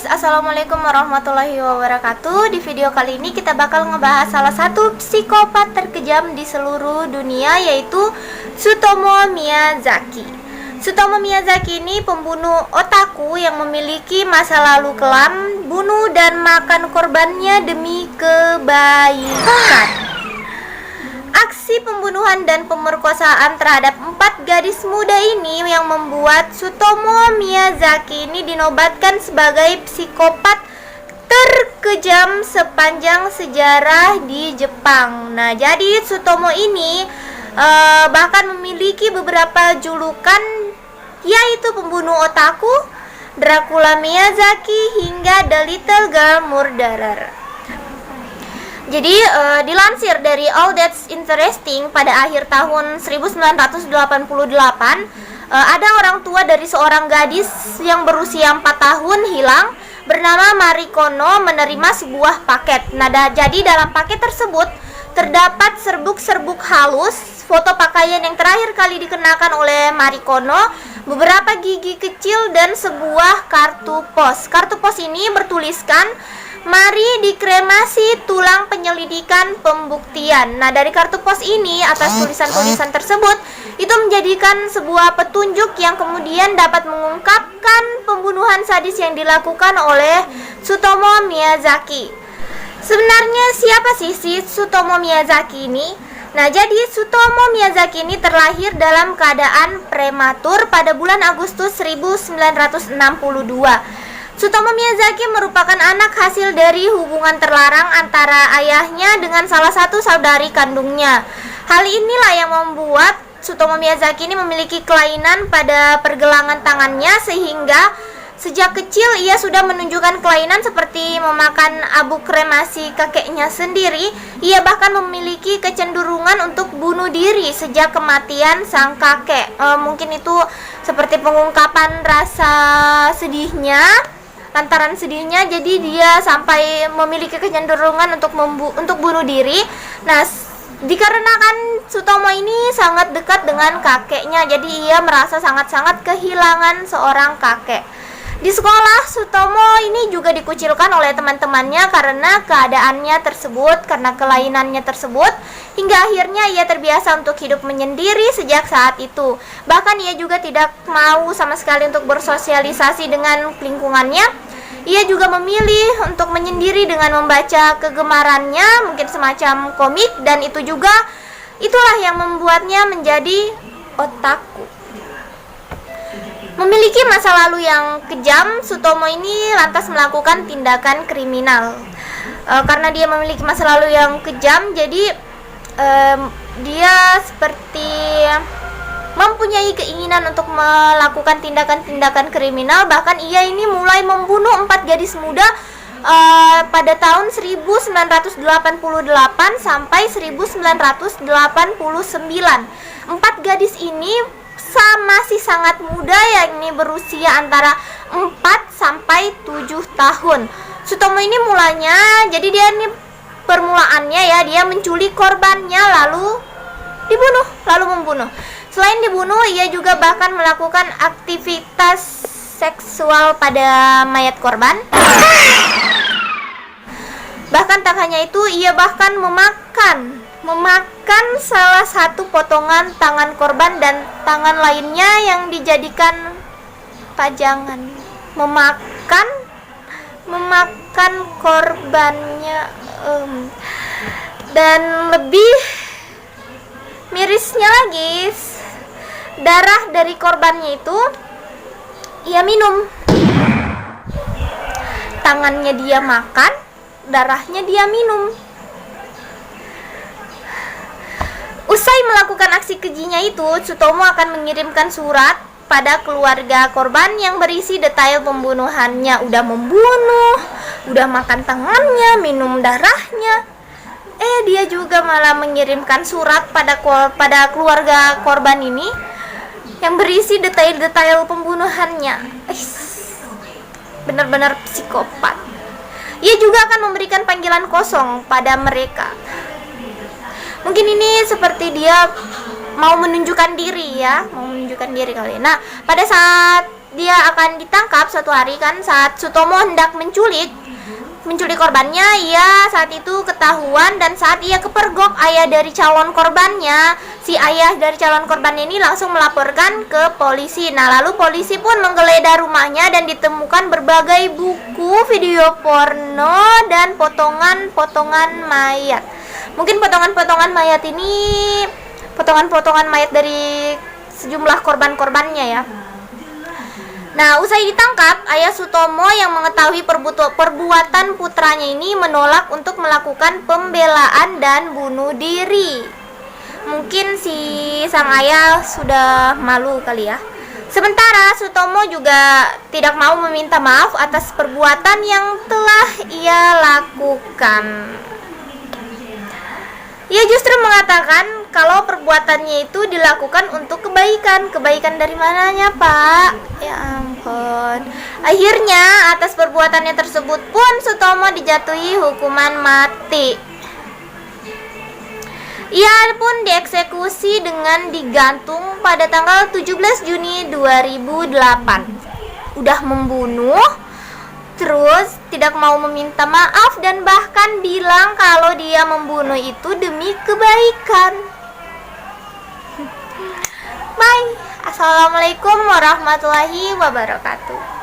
Assalamualaikum warahmatullahi wabarakatuh. Di video kali ini kita bakal ngebahas salah satu psikopat terkejam di seluruh dunia, yaitu Tsutomu Miyazaki. Tsutomu Miyazaki ini pembunuh otaku yang memiliki masa lalu kelam, bunuh dan makan korbannya demi kebaikan. Aksi pembunuhan dan pemerkosaan terhadap 4 gadis muda ini yang membuat Tsutomu Miyazaki ini dinobatkan sebagai psikopat terkejam sepanjang sejarah di Jepang. Nah, jadi Tsutomu ini bahkan memiliki beberapa julukan, yaitu pembunuh otaku, Dracula Miyazaki, hingga The Little Girl Murderer. Jadi dilansir dari All That's Interesting pada akhir tahun 1988, ada orang tua dari seorang gadis yang berusia 4 tahun hilang bernama Marikono menerima sebuah paket. Nah, jadi dalam paket tersebut terdapat serbuk-serbuk halus, foto pakaian yang terakhir kali dikenakan oleh Marikono, beberapa gigi kecil, dan sebuah kartu pos. Kartu pos ini bertuliskan, "Mari dikremasi tulang penyelidikan pembuktian." Nah, dari kartu pos ini, atas tulisan-tulisan tersebut, itu menjadikan sebuah petunjuk yang kemudian dapat mengungkapkan pembunuhan sadis yang dilakukan oleh Tsutomu Miyazaki. Sebenarnya siapa sih si Tsutomu Miyazaki ini? Nah, jadi Tsutomu Miyazaki ini terlahir dalam keadaan prematur pada bulan Agustus 1962. Tsutomu Miyazaki merupakan anak hasil dari hubungan terlarang antara ayahnya dengan salah satu saudari kandungnya. Hal inilah yang membuat Tsutomu Miyazaki ini memiliki kelainan pada pergelangan tangannya, sehingga sejak kecil ia sudah menunjukkan kelainan seperti memakan abu kremasi kakeknya sendiri. Ia bahkan memiliki kecenderungan untuk bunuh diri sejak kematian sang kakek. Mungkin itu seperti pengungkapan rasa sedihnya. Lantaran sedihnya, jadi dia sampai memiliki kecenderungan untuk bunuh diri. Nah, dikarenakan Tsutomu ini sangat dekat dengan kakeknya, jadi ia merasa sangat-sangat kehilangan seorang kakek. Di sekolah, Tsutomu ini juga dikucilkan oleh teman-temannya karena keadaannya tersebut, karena kelainannya tersebut, hingga akhirnya ia terbiasa untuk hidup menyendiri sejak saat itu. Bahkan ia juga tidak mau sama sekali untuk bersosialisasi dengan lingkungannya. Ia juga memilih untuk menyendiri dengan membaca kegemarannya, mungkin semacam komik, dan itulah yang membuatnya menjadi otaku. Memiliki masa lalu yang kejam, Tsutomu ini lantas melakukan tindakan kriminal. Karena dia memiliki masa lalu yang kejam, jadi dia seperti mempunyai keinginan untuk melakukan tindakan-tindakan kriminal. Bahkan ia ini mulai membunuh 4 gadis muda pada tahun 1988 sampai 1989. 4 gadis ini masih sangat muda, yakni berusia antara 4 sampai 7 tahun. Tsutomu ini mulanya, jadi dia ini permulaannya ya, dia menculik korbannya lalu membunuh. Selain dibunuh, ia juga bahkan melakukan aktivitas seksual pada mayat korban. Bahkan tak hanya itu, ia bahkan memakan salah satu potongan tangan korban dan tangan lainnya yang dijadikan pajangan. Memakan korbannya. Dan lebih mirisnya lagi, darah dari korbannya itu ia minum. Tangannya dia makan, darahnya dia minum. Usai melakukan aksi kejinya itu, Tsutomu akan mengirimkan surat pada keluarga korban yang berisi detail pembunuhannya. Udah membunuh, udah makan tangannya, minum darahnya. Dia juga malah mengirimkan surat pada keluarga korban ini yang berisi detail-detail pembunuhannya. Benar-benar psikopat. Ia juga akan memberikan panggilan kosong pada mereka. Mungkin ini seperti dia mau menunjukkan diri ya, mau menunjukkan diri kali. Nah, pada saat dia akan ditangkap suatu hari kan, saat Sutomo hendak menculik korbannya, ia saat itu ketahuan, dan saat ia kepergok ayah dari calon korbannya, si ayah dari calon korban ini langsung melaporkan ke polisi. Nah, lalu polisi pun menggeledah rumahnya dan ditemukan berbagai buku, video porno, dan potongan-potongan mayat. Mungkin potongan-potongan mayat ini potongan-potongan mayat dari sejumlah korban-korbannya ya. Nah, usai ditangkap, ayah Sutomo yang mengetahui perbuatan putranya ini menolak untuk melakukan pembelaan dan bunuh diri. Mungkin si sang ayah sudah malu kali ya. Sementara Sutomo juga tidak mau meminta maaf atas perbuatan yang telah ia lakukan. Ia justru mengatakan kalau perbuatannya itu dilakukan untuk kebaikan. Kebaikan dari mananya, Pak? Ya ampun. Akhirnya atas perbuatannya tersebut pun Sutomo dijatuhi hukuman mati. Ia pun dieksekusi dengan digantung pada tanggal 17 Juni 2008. Udah membunuh, terus tidak mau meminta maaf, dan bahkan bilang kalau dia membunuh itu demi kebaikan. Bye. Assalamualaikum warahmatullahi wabarakatuh.